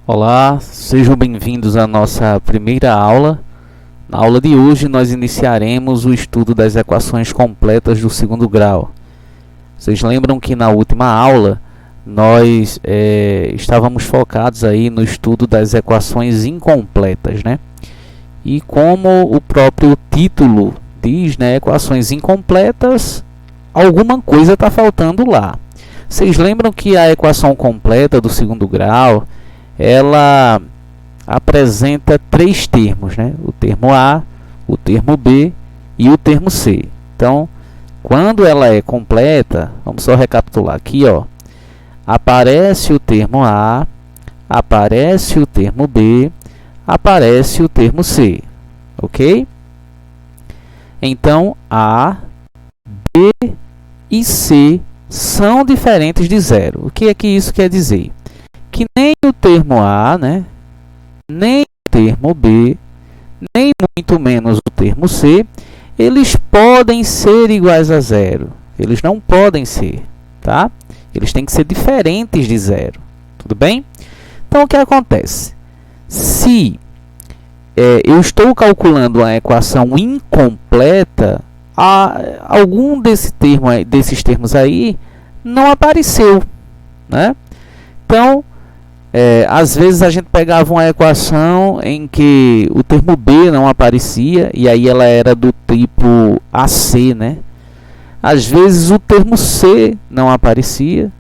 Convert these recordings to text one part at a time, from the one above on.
Olá, sejam bem-vindos à nossa primeira aula. Na aula de hoje nós iniciaremos o estudo das equações completas do segundo grau. Vocês lembram que na última aula nós estávamos focados aí no estudo das equações incompletas, né? E como o próprio título diz, né, equações incompletas, alguma coisa está faltando lá. Vocês lembram que a equação completa do segundo grau, ela apresenta três termos, né? O termo A, o termo B e o termo C. Então, quando ela é completa, vamos só recapitular aqui, ó. Aparece o termo A, aparece o termo B, aparece o termo C, ok? Então, A, B e C são diferentes de zero. O que é que isso quer dizer? Que nem o termo A, né, nem o termo B, nem muito menos o termo C, eles podem ser iguais a zero. Eles não podem ser, tá? Eles têm que ser diferentes de zero. Tudo bem? Então, o que acontece? Se eu estou calculando uma equação incompleta, algum desses termos aí não apareceu, né? Então, às vezes a gente pegava uma equação em que o termo B não aparecia e aí ela era do tipo AC, né? Às vezes o termo C não aparecia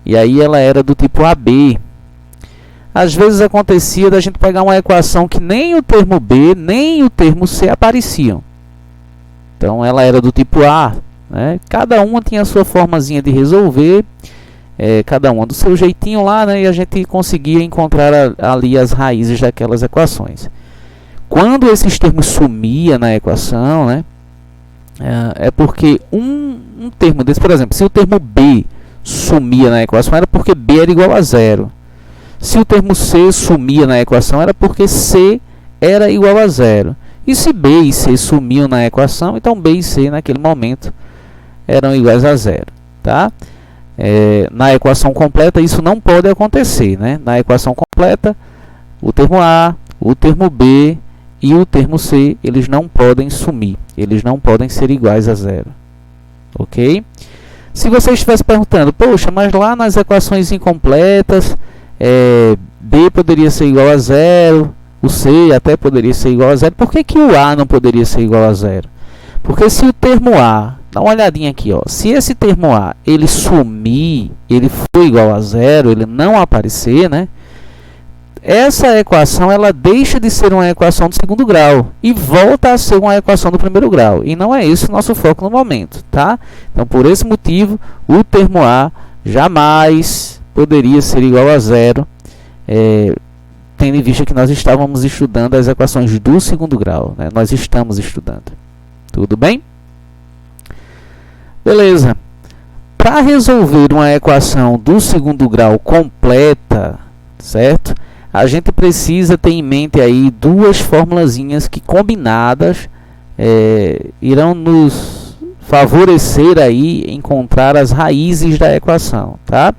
e aí ela era do tipo AB. Às vezes acontecia da gente pegar uma equação que nem o termo B nem o termo C apareciam. Então ela era do tipo A, né? Cada uma tinha a sua formazinha de resolver, cada uma do seu jeitinho lá, né? E a gente conseguia encontrar ali as raízes daquelas equações. Quando esses termos sumiam na equação, né? É porque um termo desse, por exemplo, se o termo B sumia na equação, era porque B era igual a zero. Se o termo C sumia na equação, era porque C era igual a zero. E se B e C sumiam na equação, então B e C naquele momento eram iguais a zero, tá? Na equação completa isso não pode acontecer, né? Na equação completa, o termo A, o termo B e o termo C, eles não podem sumir, eles não podem ser iguais a zero, ok? Se você estivesse perguntando, poxa, mas lá nas equações incompletas, B poderia ser igual a zero, o C até poderia ser igual a zero, por que o A não poderia ser igual a zero? Porque se o termo A, dá uma olhadinha aqui, ó, se esse termo A ele sumir, ele for igual a zero, ele não aparecer, né? Essa equação ela deixa de ser uma equação do segundo grau e volta a ser uma equação do primeiro grau. E não é esse o nosso foco no momento, tá? Então, por esse motivo, o termo A jamais poderia ser igual a zero, tendo em vista que nós estávamos estudando as equações do segundo grau, né? Nós estamos estudando. Tudo bem? Beleza. Para resolver uma equação do segundo grau completa, certo? A gente precisa ter em mente aí duas formulazinhas que combinadas irão nos favorecer aí encontrar as raízes da equação, tá?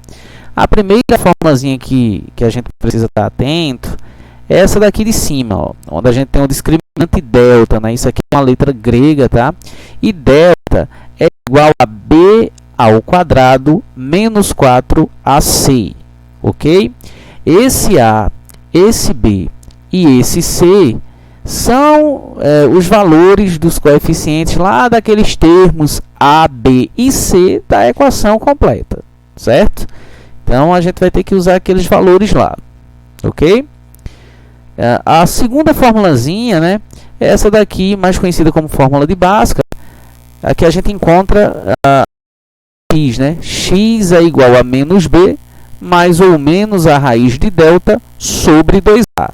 A primeira formulazinha que a gente precisa estar atento é essa daqui de cima, ó, onde a gente tem o discriminante delta, né? Isso aqui é uma letra grega, tá? E delta é igual a B ao quadrado menos 4AC, ok? Esse A, esse B e esse C são os valores dos coeficientes lá daqueles termos A, B e C da equação completa, certo? Então, a gente vai ter que usar aqueles valores lá, ok? A segunda formulazinha, né, é essa daqui, mais conhecida como fórmula de Bhaskara. Aqui a gente encontra x, né? X é igual a menos b, mais ou menos a raiz de delta sobre 2a,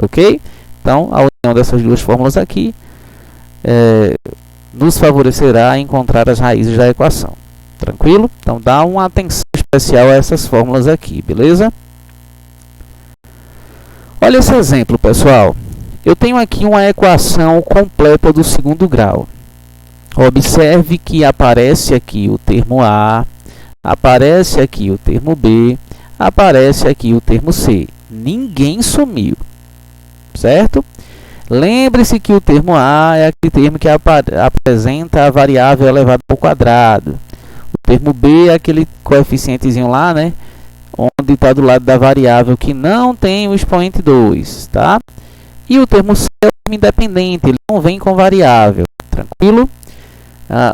ok? Então, a união dessas duas fórmulas aqui nos favorecerá a encontrar as raízes da equação. Tranquilo? Então, dá uma atenção especial a essas fórmulas aqui, beleza? Olha esse exemplo, pessoal. Eu tenho aqui uma equação completa do segundo grau. Observe que aparece aqui o termo A, aparece aqui o termo B, aparece aqui o termo C. Ninguém sumiu, certo? Lembre-se que o termo A é aquele termo que apresenta a variável elevada ao quadrado. O termo B é aquele coeficientezinho lá, né? Onde está do lado da variável que não tem o expoente 2, tá? E o termo C é o termo independente, ele não vem com variável, tranquilo?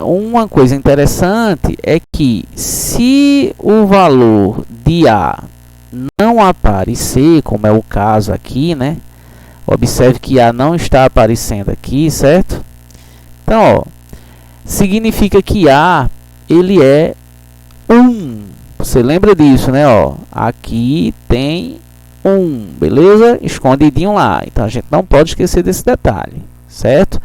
Uma coisa interessante é que se o valor de A não aparecer, como é o caso aqui, né? Observe que A não está aparecendo aqui, certo? Então, ó, significa que A, ele é 1. Você lembra disso, né? Ó, aqui tem 1, beleza? Escondidinho lá. Então, a gente não pode esquecer desse detalhe, certo?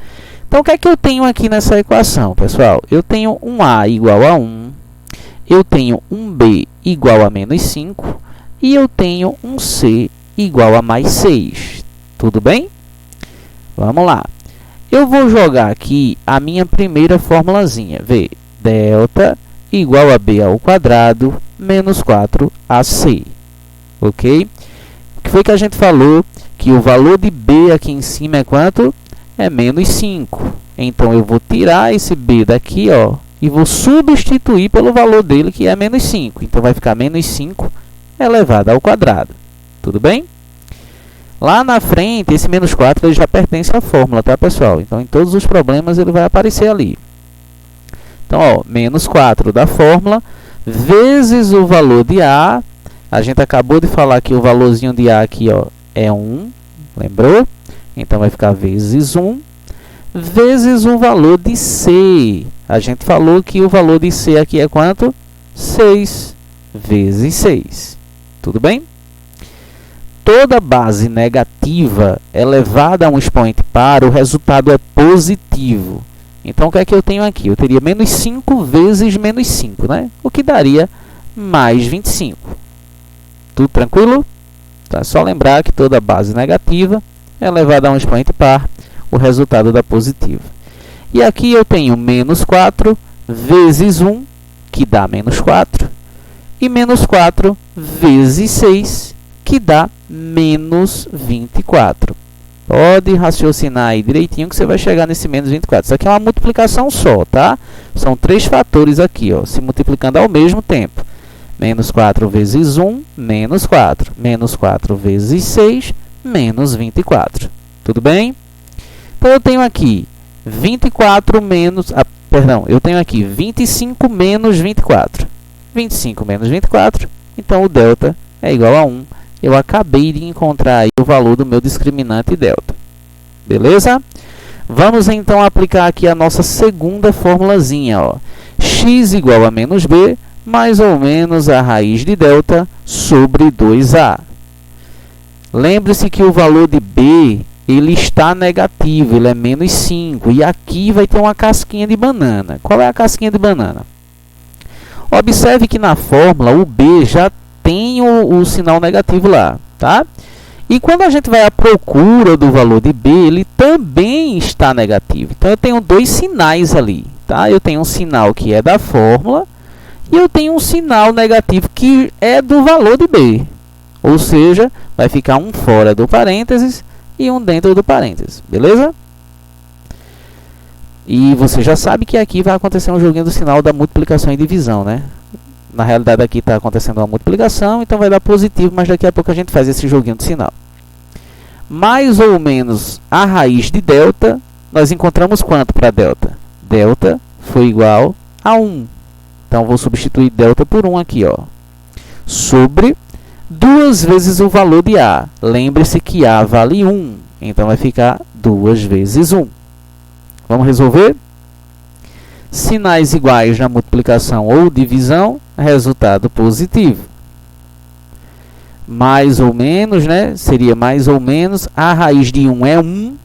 Então, o que é que eu tenho aqui nessa equação, pessoal? Eu tenho um A igual a 1, eu tenho um B igual a menos 5 e eu tenho um C igual a mais 6. Tudo bem? Vamos lá. Eu vou jogar aqui a minha primeira formulazinha. Vê, delta igual a B ao quadrado menos 4AC. Ok? O que foi que a gente falou? Que o valor de B aqui em cima é quanto? É menos 5. Então, eu vou tirar esse B daqui, ó, e vou substituir pelo valor dele, que é menos 5. Então, vai ficar menos 5 elevado ao quadrado. Tudo bem? Lá na frente, esse menos 4 ele já pertence à fórmula, tá, pessoal? Então, em todos os problemas, ele vai aparecer ali. Então, ó, menos 4 da fórmula, vezes o valor de A. A gente acabou de falar que o valorzinho de A aqui, ó, é 1. Lembrou? Então, vai ficar vezes 1, vezes o valor de C. A gente falou que o valor de C aqui é quanto? 6 vezes 6. Tudo bem? Toda base negativa elevada a um expoente par, o resultado é positivo. Então, o que é que eu tenho aqui? Eu teria menos 5 vezes menos 5, né? O que daria mais 25. Tudo tranquilo? Então, é só lembrar que toda base negativa elevada a um expoente par, o resultado dá positivo. E aqui eu tenho menos 4 vezes 1, que dá menos 4, e menos 4 vezes 6, que dá menos 24. Pode raciocinar aí direitinho que você vai chegar nesse menos 24. Isso aqui é uma multiplicação só, tá? São 3 fatores aqui, ó, se multiplicando ao mesmo tempo. Menos 4 vezes 1, menos 4. Menos 4 vezes 6, menos 24. Tudo bem? Então, eu tenho aqui 24 menos... eu tenho aqui 25 menos 24. 25 menos 24, então o delta é igual a 1. Eu acabei de encontrar aí o valor do meu discriminante delta. Beleza? Vamos, então, aplicar aqui a nossa segunda formulazinha, ó. X igual a menos B, mais ou menos a raiz de delta sobre 2A. Lembre-se que o valor de B, ele está negativo, ele é menos 5. E aqui vai ter uma casquinha de banana. Qual é a casquinha de banana? Observe que na fórmula o B já tem o sinal negativo lá, tá? E quando a gente vai à procura do valor de B, ele também está negativo. Então, eu tenho dois sinais ali, tá? Eu tenho um sinal que é da fórmula e eu tenho um sinal negativo que é do valor de B. Ou seja, vai ficar um fora do parênteses e um dentro do parênteses, beleza? E você já sabe que aqui vai acontecer um joguinho do sinal da multiplicação e divisão, né? Na realidade, aqui está acontecendo uma multiplicação, então vai dar positivo, mas daqui a pouco a gente faz esse joguinho de sinal. Mais ou menos a raiz de delta, nós encontramos quanto para delta? Delta foi igual a 1. Então, vou substituir delta por 1 aqui, ó. Sobre 2 vezes o valor de A. Lembre-se que A vale 1, então vai ficar 2 vezes 1. Vamos resolver? Sinais iguais na multiplicação ou divisão, resultado positivo. Mais ou menos, né? Seria mais ou menos, a raiz de 1 é 1,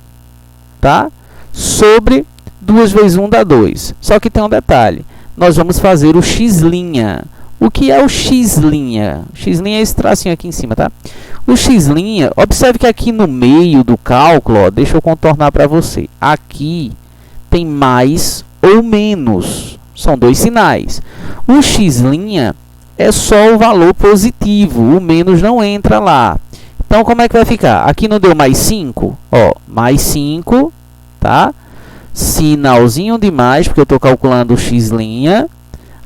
tá? Sobre 2 vezes 1 dá 2. Só que tem um detalhe, nós vamos fazer o x'. O que é o x'? X' é esse tracinho aqui em cima, tá? O x', observe que aqui no meio do cálculo, ó, deixa eu contornar para você. Aqui tem mais ou menos. São dois sinais. O x' é só o valor positivo. O menos não entra lá. Então, como é que vai ficar? Aqui não deu mais 5? Ó, mais 5, tá? Sinalzinho de mais, porque eu estou calculando x'.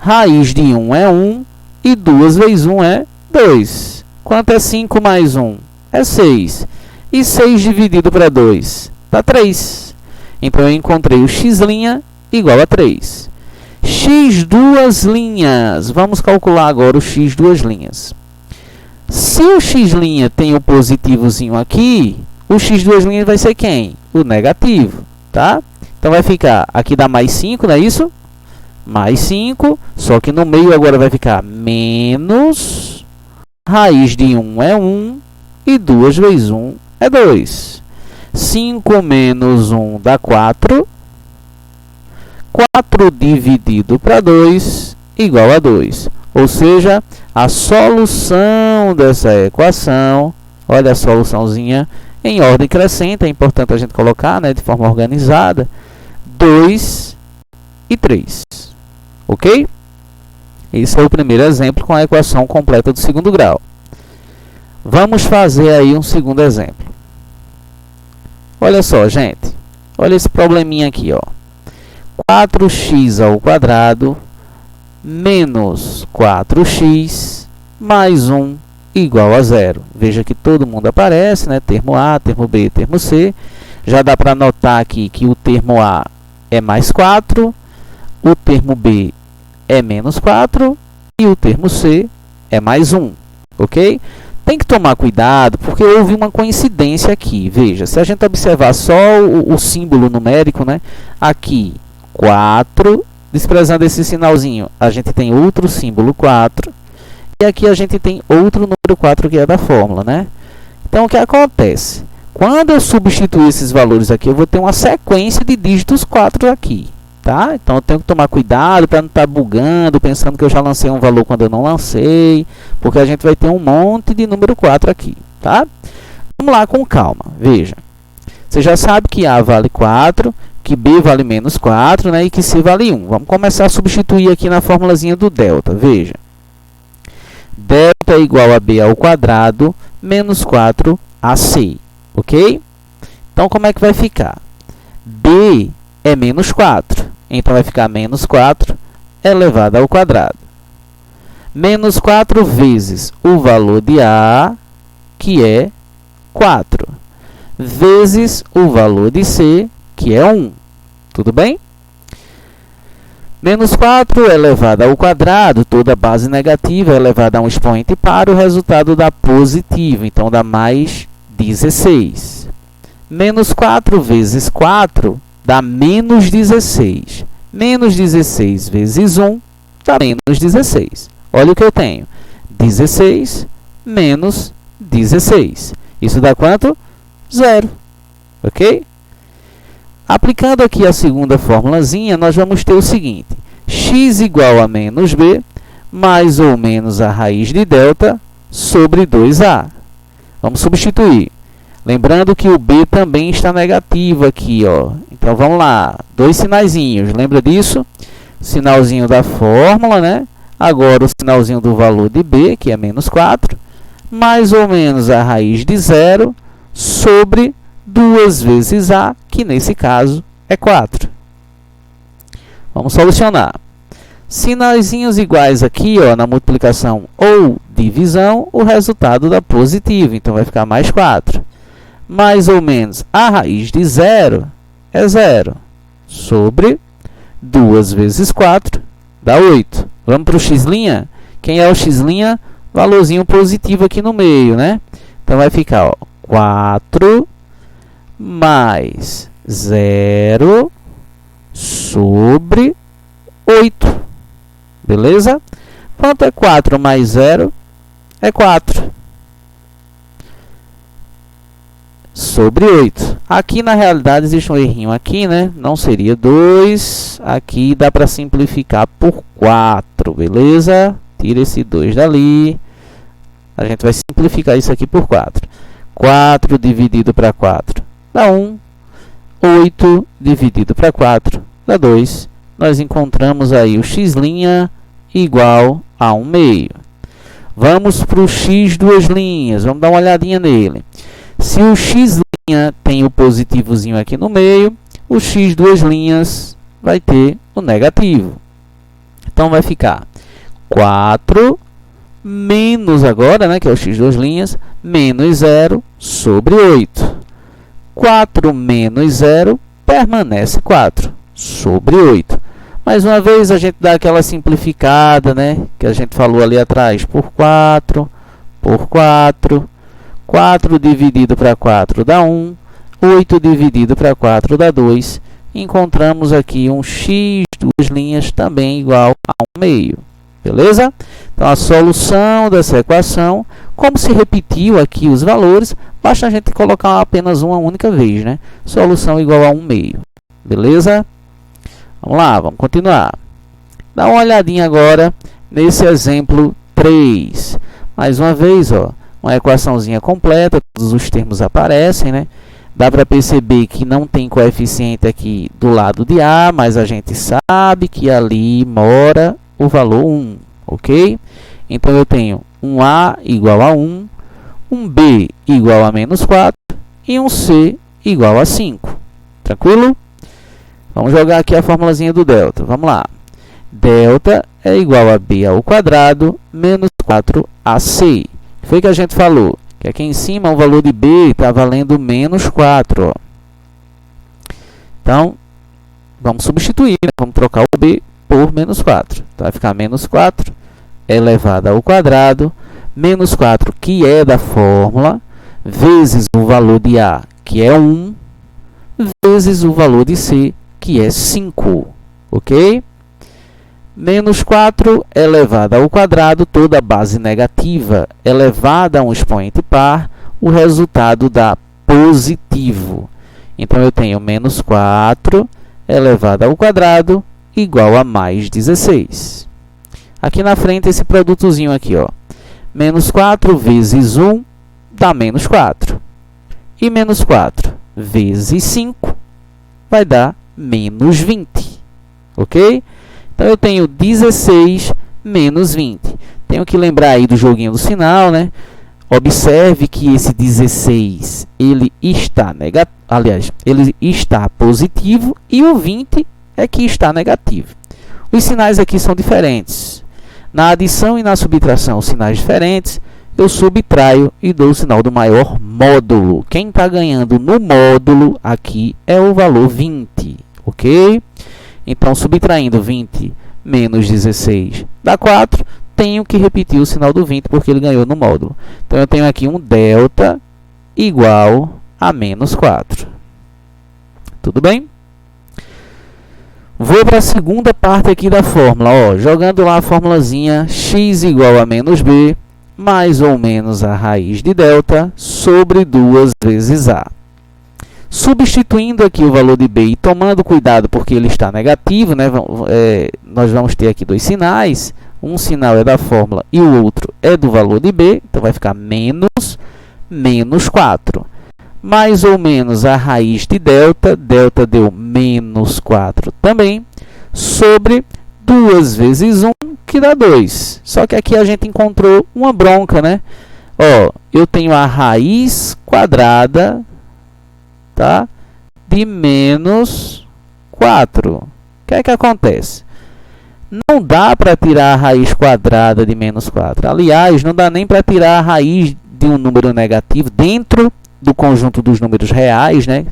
Raiz de 1 é 1 e 2 vezes 1 é 2. Quanto é 5 mais 1? É 6. E 6 dividido para 2 dá 3. Então, eu encontrei o x' igual a 3. X duas linhas. Vamos calcular agora o x duas linhas. Se o x' tem o positivozinho aqui, o x duas linhas vai ser quem? O negativo, tá? Então, vai ficar, aqui dá mais 5, não é isso? Mais 5, só que no meio agora vai ficar menos, raiz de 1 é 1, e 2 vezes 1 é 2. 5 menos 1 dá 4. 4 dividido para 2 igual a 2. Ou seja, a solução dessa equação, olha a soluçãozinha, em ordem crescente, é importante a gente colocar, né, de forma organizada, 2 e 3. Ok? Esse é o primeiro exemplo com a equação completa do segundo grau. Vamos fazer aí um segundo exemplo. Olha só, gente. Olha esse probleminha aqui, ó. 4x ao quadrado menos 4x mais 1 igual a 0. Veja que todo mundo aparece, né? Termo A, termo B, termo C. Já dá para notar aqui que o termo A é mais 4, o termo B é menos 4 e o termo C é mais 1. Ok? Tem que tomar cuidado, porque houve uma coincidência aqui. Veja, se a gente observar só o símbolo numérico, né? Aqui, 4, desprezando esse sinalzinho, a gente tem outro símbolo 4. E aqui a gente tem outro número 4, que é da fórmula, né? Então, o que acontece? Quando eu substituir esses valores aqui, eu vou ter uma sequência de dígitos 4 aqui. Tá? Então, eu tenho que tomar cuidado para não estar bugando, pensando que eu já lancei um valor quando eu não lancei, porque a gente vai ter um monte de número 4 aqui. Tá? Vamos lá com calma. Veja, você já sabe que A vale 4, que B vale menos 4, né, e que C vale 1. Vamos começar a substituir aqui na formulazinha do delta. Veja, delta é igual a B ao quadrado menos 4AC. Ok? Então, como é que vai ficar? B é menos 4. Então, vai ficar menos 4 elevado ao quadrado. Menos 4 vezes o valor de A, que é 4, vezes o valor de C, que é 1. Tudo bem? Menos 4 elevado ao quadrado, toda base negativa é elevada a um expoente par, o resultado dá positivo, então dá mais 16. Menos 4 vezes 4 dá menos 16. Menos 16 vezes 1 dá menos 16. Olha o que eu tenho. 16 menos 16. Isso dá quanto? 0. Ok? Aplicando aqui a segunda formulazinha, nós vamos ter o seguinte. X igual a menos B, mais ou menos a raiz de delta sobre 2A. Vamos substituir. Lembrando que o B também está negativo aqui, ó. Então, vamos lá. Dois sinaizinhos. Lembra disso? Sinalzinho da fórmula, né? Agora, o sinalzinho do valor de B, que é menos 4, mais ou menos a raiz de 0 sobre 2 vezes A, que nesse caso é 4. Vamos solucionar. Sinaizinhos iguais aqui, ó, na multiplicação ou divisão, o resultado dá positivo. Então, vai ficar mais 4. Mais ou menos a raiz de 0 é 0. Sobre 2 vezes 4 dá 8. Vamos para o x'? Quem é o x'? Valorzinho positivo aqui no meio, né? Então, vai ficar, ó, 4 mais 0 sobre 8. Beleza? Quanto é 4 mais 0? É 4. Sobre 8. Aqui, na realidade, existe um errinho aqui, né? Não seria 2. Aqui dá para simplificar por 4, beleza? Tira esse 2 dali. A gente vai simplificar isso aqui por 4. 4 dividido para 4 dá 1. 8 dividido para 4 dá 2. Nós encontramos aí o x' igual a 1/2. Vamos para o x duas linhas, vamos dar uma olhadinha nele. Se o x' tem o positivozinho aqui no meio, o x duas linhas vai ter o negativo. Então vai ficar 4 menos agora, né, que é o x duas linhas, menos 0 sobre 8. 4 menos 0 permanece 4 sobre 8. Mais uma vez a gente dá aquela simplificada, né, que a gente falou ali atrás, por 4, por 4. 4 dividido para 4 dá 1. 8 dividido para 4 dá 2. Encontramos aqui um x duas linhas também igual a 1 meio. Beleza? Então, a solução dessa equação, como se repetiu aqui os valores, basta a gente colocar apenas uma única vez, né? Solução igual a 1 meio. Beleza? Vamos lá, vamos continuar. Dá uma olhadinha agora nesse exemplo 3. Mais uma vez, ó, uma equaçãozinha completa, todos os termos aparecem, né? Dá para perceber que não tem coeficiente aqui do lado de A, mas a gente sabe que ali mora o valor 1, ok? Então, eu tenho um A igual a 1, um B igual a menos 4 e um C igual a 5. Tranquilo? Vamos jogar aqui a formulazinha do delta. Vamos lá. Delta é igual a B ao quadrado menos 4AC. Foi que a gente falou que aqui em cima o valor de B está valendo menos 4. Ó. Então, vamos substituir, né? Vamos trocar o B por menos 4. Então, vai ficar menos 4 elevado ao quadrado, menos 4, que é da fórmula, vezes o valor de A, que é 1, vezes o valor de C, que é 5. Ok? Menos 4 elevado ao quadrado, toda base negativa elevada a um expoente par, o resultado dá positivo. Então, eu tenho menos 4 elevado ao quadrado igual a mais 16. Aqui na frente, esse produtozinho aqui, ó. Menos 4 vezes 1 dá menos 4. E menos 4 vezes 5 vai dar menos 20. Ok? Então, eu tenho 16 menos 20. Tenho que lembrar aí do joguinho do sinal, né? Observe que esse 16, ele está negativo, aliás, ele está positivo e o 20 é que está negativo. Os sinais aqui são diferentes. Na adição e na subtração, os sinais diferentes, eu subtraio e dou o sinal do maior módulo. Quem está ganhando no módulo aqui é o valor 20, ok? Então, subtraindo 20 menos 16 dá 4. Tenho que repetir o sinal do 20 porque ele ganhou no módulo. Então, eu tenho aqui um delta igual a menos 4. Tudo bem? Vou para a segunda parte aqui da fórmula. Ó, jogando lá a formulazinha x igual a menos b, mais ou menos a raiz de delta, sobre 2 vezes a. Substituindo aqui o valor de b e tomando cuidado porque ele está negativo, né? Nós vamos ter aqui dois sinais. Um sinal é da fórmula e o outro é do valor de b. Então, vai ficar menos 4. Mais ou menos a raiz de delta. Delta deu menos 4 também. Sobre 2 vezes 1, que dá 2. Só que aqui a gente encontrou uma bronca, né? Ó, eu tenho a raiz quadrada, tá? De menos 4. O que é que acontece? Não dá para tirar a raiz quadrada de menos 4. Aliás, não dá nem para tirar a raiz de um número negativo dentro do conjunto dos números reais, né?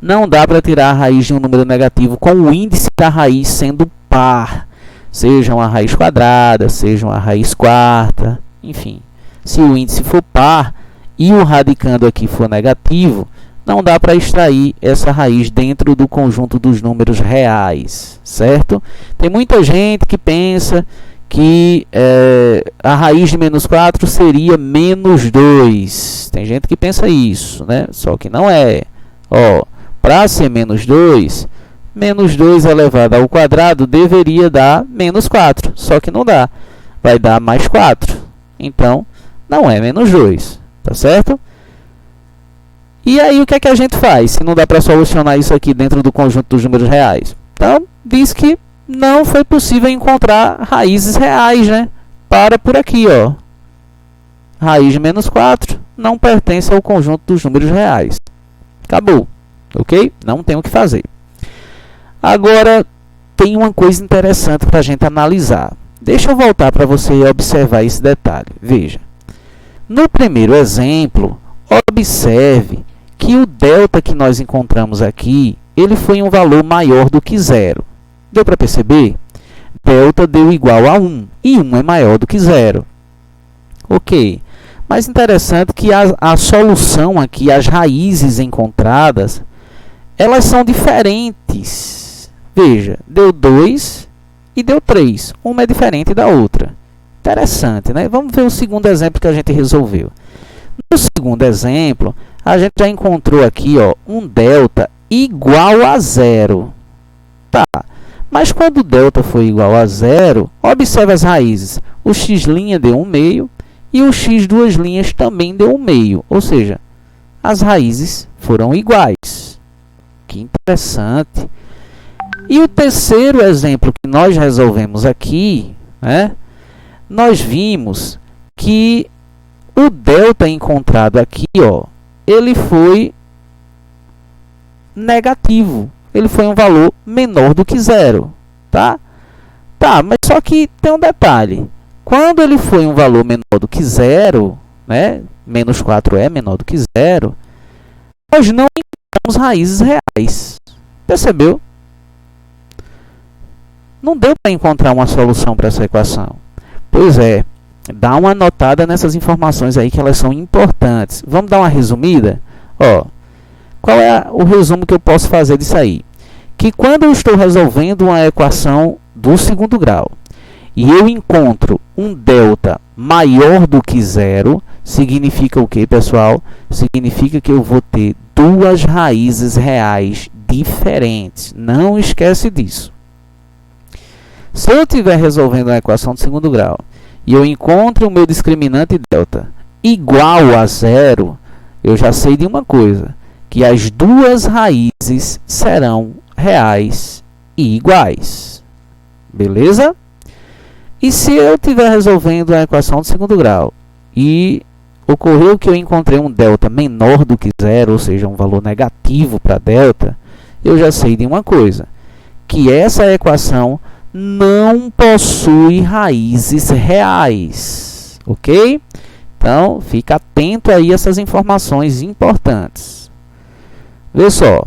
Não dá para tirar a raiz de um número negativo com o índice da raiz sendo par. Seja uma raiz quadrada, seja uma raiz quarta, enfim. Se o índice for par e o radicando aqui for negativo, não dá para extrair essa raiz dentro do conjunto dos números reais, certo? Tem muita gente que pensa que a raiz de menos 4 seria menos 2. Tem gente que pensa isso, né? Só que não é. Ó, para ser menos 2 elevado ao quadrado deveria dar menos 4. Só que não dá. Vai dar mais 4. Então, não é menos 2. Tá certo? E aí, o que é que a gente faz se não dá para solucionar isso aqui dentro do conjunto dos números reais? Então, diz que não foi possível encontrar raízes reais, né? para por aqui, ó. Raiz de menos 4 não pertence ao conjunto dos números reais. Acabou, ok? Não tem o que fazer. Agora, tem uma coisa interessante para a gente analisar. Deixa eu voltar para você observar esse detalhe. Veja, no primeiro exemplo, observe que o delta que nós encontramos aqui, ele foi um valor maior do que 0. Deu para perceber? Delta deu igual a 1, e 1 é maior do que 0. Ok, mas interessante que a solução aqui, as raízes encontradas, elas são diferentes. Veja, deu 2 e deu 3. Uma é diferente da outra. Interessante, né? Vamos ver o segundo exemplo que a gente resolveu. No segundo exemplo, a gente já encontrou aqui, ó, um delta igual a 0. Tá, mas quando o delta foi igual a 0, observe as raízes. O x' deu 1/2 e o x duas linhas também deu 1/2. Ou seja, as raízes foram iguais. Que interessante. E o terceiro exemplo que nós resolvemos aqui, né, nós vimos que o delta encontrado aqui, ó, ele foi negativo. Ele foi um valor menor do que 0. Tá? Tá, mas só que tem um detalhe. Quando ele foi um valor menor do que 0, né, menos 4 é menor do que 0, nós não encontramos raízes reais. Percebeu? Não deu para encontrar uma solução para essa equação. Pois é, dá uma anotada nessas informações aí que elas são importantes. Vamos dar uma resumida? Ó, qual é o resumo que eu posso fazer disso aí? Que quando eu estou resolvendo uma equação do segundo grau e eu encontro um delta maior do que 0, significa o que, pessoal? Significa que eu vou ter duas raízes reais diferentes. Não esquece disso. Se eu estiver resolvendo uma equação de segundo grau e eu encontro o meu discriminante delta igual a 0, eu já sei de uma coisa, que as duas raízes serão reais e iguais. Beleza? E se eu estiver resolvendo a equação de segundo grau e ocorreu que eu encontrei um delta menor do que 0, ou seja, um valor negativo para delta, eu já sei de uma coisa, que essa equação não possui raízes reais. Ok? Então, fica atento aí a essas informações importantes. Vê só.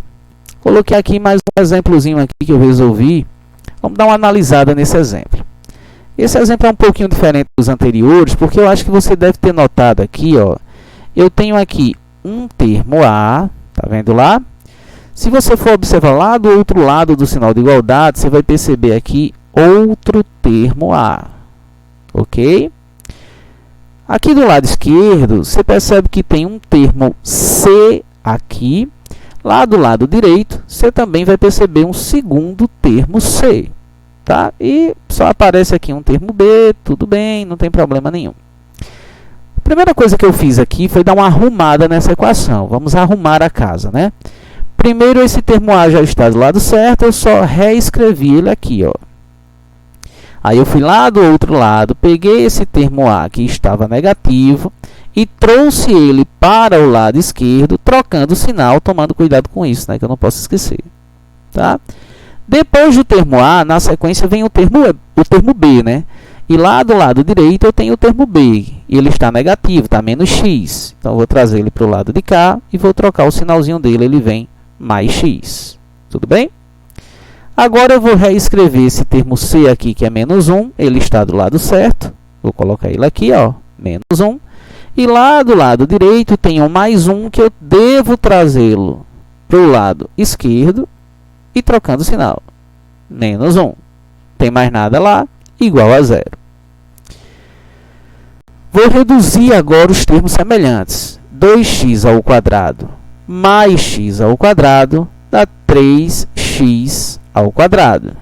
Coloquei aqui mais um exemplozinho aqui que eu resolvi. Vamos dar uma analisada nesse exemplo. Esse exemplo é um pouquinho diferente dos anteriores, porque eu acho que você deve ter notado aqui, ó. Eu tenho aqui um termo A, tá vendo lá? Se você for observar lá do outro lado do sinal de igualdade, você vai perceber aqui outro termo A, ok? Aqui do lado esquerdo, você percebe que tem um termo C aqui. Lá do lado direito, você também vai perceber um segundo termo C, tá? E só aparece aqui um termo B, tudo bem, não tem problema nenhum. A primeira coisa que eu fiz aqui foi dar uma arrumada nessa equação. Vamos arrumar a casa, né? Primeiro, esse termo A já está do lado certo, eu só reescrevi ele aqui, ó. Aí eu fui lá do outro lado, peguei esse termo A que estava negativo e trouxe ele para o lado esquerdo, trocando o sinal, tomando cuidado com isso, né, que eu não posso esquecer. Tá? Depois do termo A, na sequência vem o termo B, né? E lá do lado direito eu tenho o termo B, e ele está negativo, está menos x. Então eu vou trazer ele para o lado de cá e vou trocar o sinalzinho dele, ele vem mais x. Tudo bem? Agora eu vou reescrever esse termo C aqui, que é menos 1, ele está do lado certo. Vou colocar ele aqui, ó, menos 1. E lá do lado direito tem um mais 1, que eu devo trazê-lo para o lado esquerdo e trocando o sinal. Menos 1. Tem mais nada lá, igual a 0. Vou reduzir agora os termos semelhantes. 2x ao quadrado mais x ao quadrado dá 3x ao quadrado.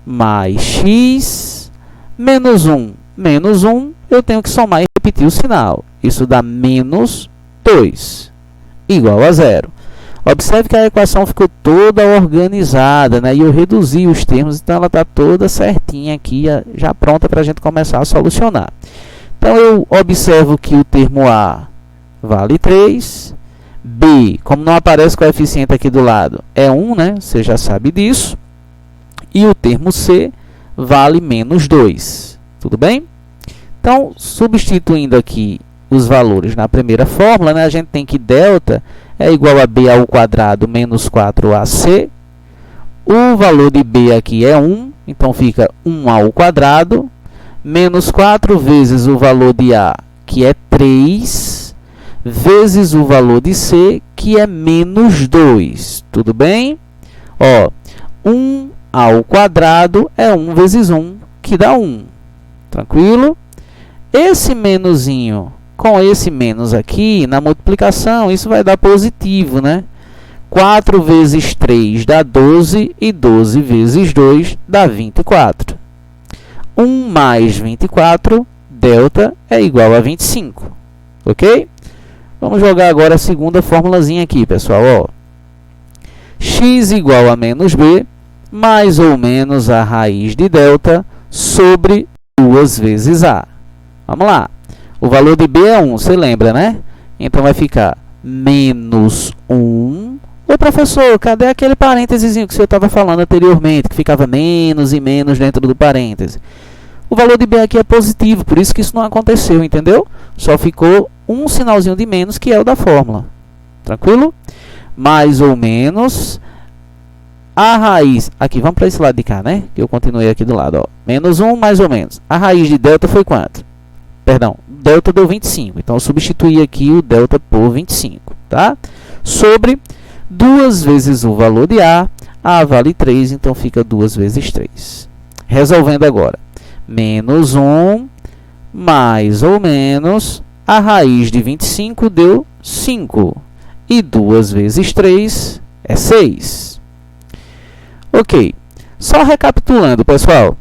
Mais x menos 1 menos 1, eu tenho que somar e repetir o sinal. Isso dá menos 2, igual a 0. Observe que a equação ficou toda organizada, né? E eu reduzi os termos, então ela está toda certinha aqui, já pronta para a gente começar a solucionar. Então eu observo que o termo A vale 3, B, como não aparece coeficiente aqui do lado, é 1, né? Você já sabe disso. E o termo C vale menos 2. Tudo bem? Então, substituindo aqui os valores na primeira fórmula, né, a gente tem que delta é igual a b ao quadrado menos 4ac. O valor de b aqui é 1, então fica 1 ao quadrado, menos 4 vezes o valor de a, que é 3, vezes o valor de c, que é menos 2. Tudo bem? Ó, 1 ao quadrado é 1 vezes 1, que dá 1. Tranquilo? Esse menusinho com esse menos aqui, na multiplicação, isso vai dar positivo, né? 4 vezes 3 dá 12, e 12 vezes 2 dá 24. 1 mais 24, delta, é igual a 25. Ok? Vamos jogar agora a segunda formulazinha aqui, pessoal. Ó. X igual a menos b, mais ou menos a raiz de delta, sobre 2 vezes a. Vamos lá. O valor de b é 1, você lembra, né? Então, vai ficar menos 1. Ô, professor, cadê aquele parênteses que o senhor estava falando anteriormente, que ficava menos e menos dentro do parêntese? O valor de b aqui é positivo, por isso que isso não aconteceu, entendeu? Só ficou um sinalzinho de menos, que é o da fórmula. Tranquilo? Mais ou menos a raiz... Aqui, vamos para esse lado de cá, né? Que eu continuei aqui do lado, ó. Menos 1, mais ou menos. A raiz de delta foi quanto? Perdão, delta deu 25. Então, eu substituí aqui o delta por 25, tá? Sobre 2 vezes o valor de a vale 3, então fica 2 vezes 3. Resolvendo agora. Menos 1, mais ou menos, a raiz de 25 deu 5. E 2 vezes 3 é 6. Ok. Só recapitulando, pessoal.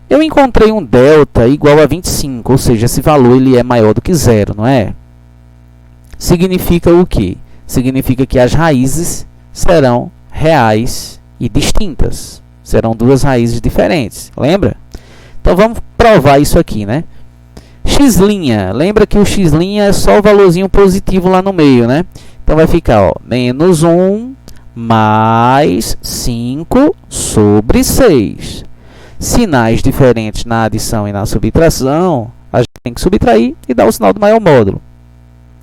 Eu encontrei um delta igual a 25, ou seja, esse valor ele é maior do que zero, não é? Significa o quê? Significa que as raízes serão reais e distintas. Serão duas raízes diferentes, lembra? Então, vamos provar isso aqui, né? X', lembra que o x' é só o valorzinho positivo lá no meio, né? Então, vai ficar, ó, menos 1 mais 5 sobre 6. Sinais diferentes na adição e na subtração, a gente tem que subtrair e dar o sinal do maior módulo.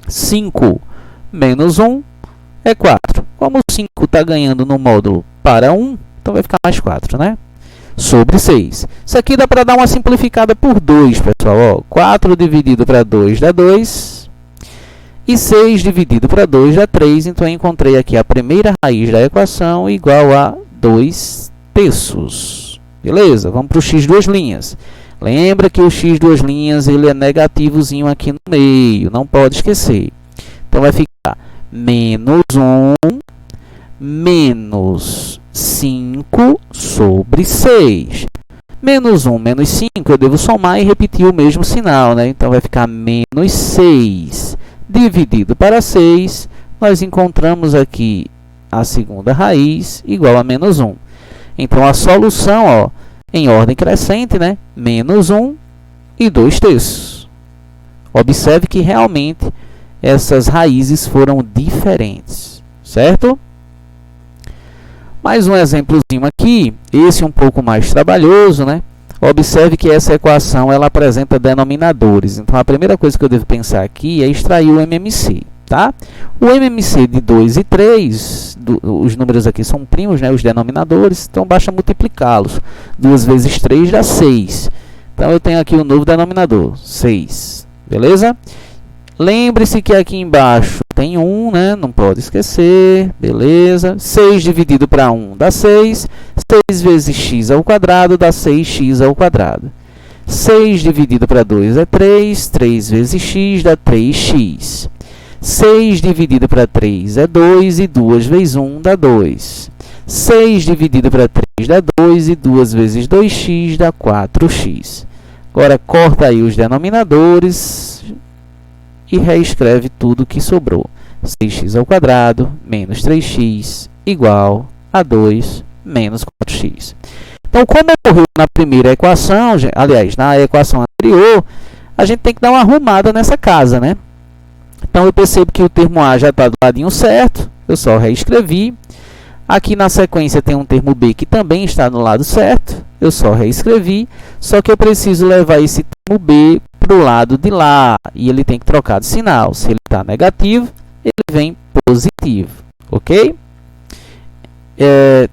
5 menos 1 é 4. Como o 5 está ganhando no módulo para 1, então vai ficar mais 4, né? Sobre 6. Isso aqui dá para dar uma simplificada por 2, pessoal. Ó, 4 dividido para 2 dá 2. E 6 dividido para 2 dá 3. Então, eu encontrei aqui a primeira raiz da equação igual a 2 terços. Beleza? Vamos para o x duas linhas. Lembra que o x duas linhas ele é negativozinho aqui no meio. Não pode esquecer. Então, vai ficar menos 1 menos 5 sobre 6. Menos 1 menos 5, eu devo somar e repetir o mesmo sinal, né? Então, vai ficar menos 6 dividido para 6. Nós encontramos aqui a segunda raiz igual a menos 1. Então, a solução, ó, em ordem crescente, né? Menos 1 e 2 terços. Observe que realmente essas raízes foram diferentes, certo? Mais um exemplozinho aqui, esse um pouco mais trabalhoso, né? Observe que essa equação ela apresenta denominadores. Então, a primeira coisa que eu devo pensar aqui é extrair o MMC. Tá? O MMC de 2 e 3, os números aqui são primos, né, os denominadores, então basta multiplicá-los. 2 vezes 3 dá 6. Então, eu tenho aqui o novo denominador, 6. Beleza? Lembre-se que aqui embaixo tem 1, né? Não pode esquecer. Beleza? 6 dividido para 1 dá 6. 6 vezes x ao quadrado dá 6x ao quadrado. 6 dividido para 2 é 3. 3 vezes x dá 3x. 6 dividido para 3 é 2, e 2 vezes 1 dá 2. 6 dividido para 3 dá 2, e 2 vezes 2x dá 4x. Agora, corta aí os denominadores e reescreve tudo que sobrou. 6x ao quadrado menos 3x igual a 2 menos 4x. Então, como ocorreu na primeira equação, aliás, na equação anterior, a gente tem que dar uma arrumada nessa casa, né? Então, eu percebo que o termo A já está do ladinho certo, eu só reescrevi. Aqui na sequência tem um termo B que também está no lado certo, eu só reescrevi, só que eu preciso levar esse termo B para o lado de lá, e ele tem que trocar de sinal. Se ele está negativo, ele vem positivo, ok?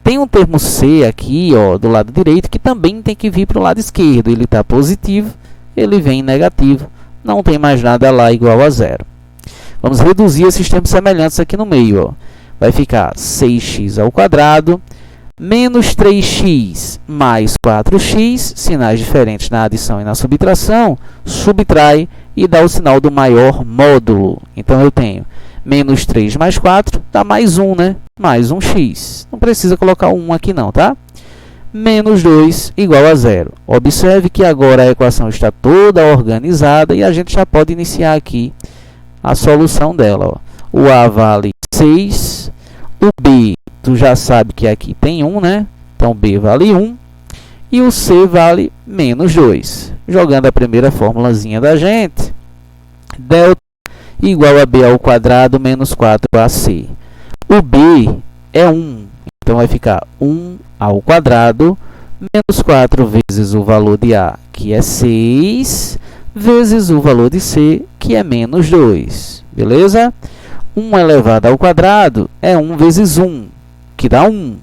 Tem um termo C aqui, ó, do lado direito, que também tem que vir para o lado esquerdo. Ele está positivo, ele vem negativo, não tem mais nada lá igual a zero. Vamos reduzir esses termos semelhantes aqui no meio, ó. Vai ficar 6x ao quadrado menos 3x mais 4x, sinais diferentes na adição e na subtração, subtrai e dá o sinal do maior módulo. Então, eu tenho menos 3 mais 4, dá mais 1, né? Mais 1x. Não precisa colocar o 1 aqui não, tá? Menos 2 igual a 0. Observe que agora a equação está toda organizada e a gente já pode iniciar aqui a solução dela, ó. O A vale 6, o B, tu já sabe que aqui tem 1, né? Então, B vale 1, e o C vale menos 2. Jogando a primeira formulazinha da gente, delta igual a B ao quadrado menos 4AC. O B é 1, então vai ficar 1 ao quadrado menos 4 vezes o valor de A, que é 6, vezes o valor de C, que é menos 2. Beleza? 1 elevado ao quadrado é 1 vezes 1, que dá 1.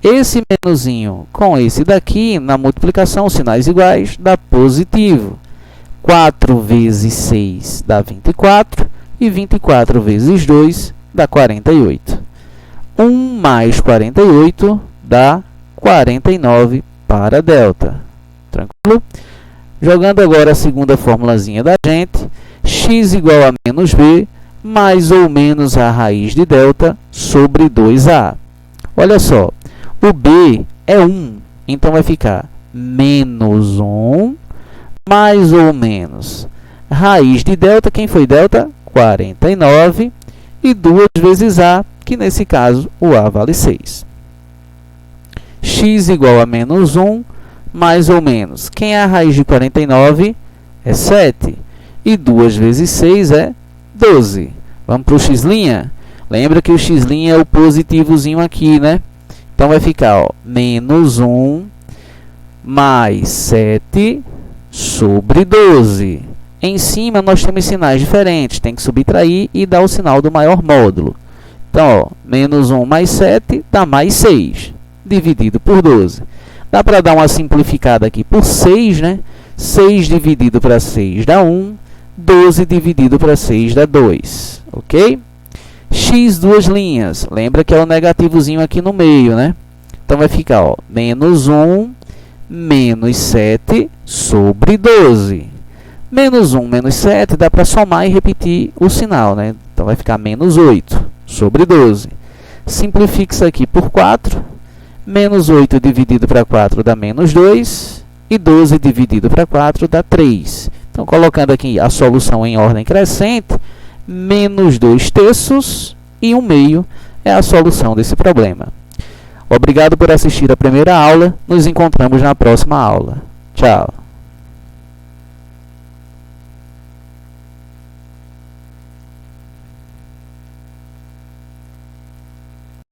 Esse menuzinho com esse daqui, na multiplicação, sinais iguais, dá positivo. 4 vezes 6 dá 24, e 24 vezes 2 dá 48. 1 mais 48 dá 49 para delta. Tranquilo? Jogando agora a segunda formulazinha da gente, x igual a menos b, mais ou menos a raiz de delta sobre 2a. Olha só, o b é 1, então vai ficar menos 1, mais ou menos raiz de delta, quem foi delta? 49, e 2 vezes a, que nesse caso o a vale 6. X igual a menos 1, mais ou menos, quem é a raiz de 49? É 7. E 2 vezes 6 é 12. Vamos para o x'? Lembra que o x' é o positivozinho aqui, né? Então, vai ficar, ó, menos 1 mais 7 sobre 12. Em cima, nós temos sinais diferentes. Tem que subtrair e dar o sinal do maior módulo. Então, ó, menos 1 mais 7 dá mais 6, dividido por 12. Dá para dar uma simplificada aqui por 6, né? 6 dividido para 6 dá 1. 12 dividido para 6 dá 2. Ok? X, duas linhas. Lembra que é o negativozinho aqui no meio, né? Então, vai ficar, ó, menos 1 menos 7 sobre 12. Menos 1 menos 7 dá para somar e repetir o sinal, né? Então, vai ficar menos 8 sobre 12. Simplifica isso aqui por 4. Menos 8 dividido para 4 dá menos 2. E 12 dividido para 4 dá 3. Então, colocando aqui a solução em ordem crescente, menos 2 terços e 1 meio é a solução desse problema. Obrigado por assistir a primeira aula. Nos encontramos na próxima aula. Tchau!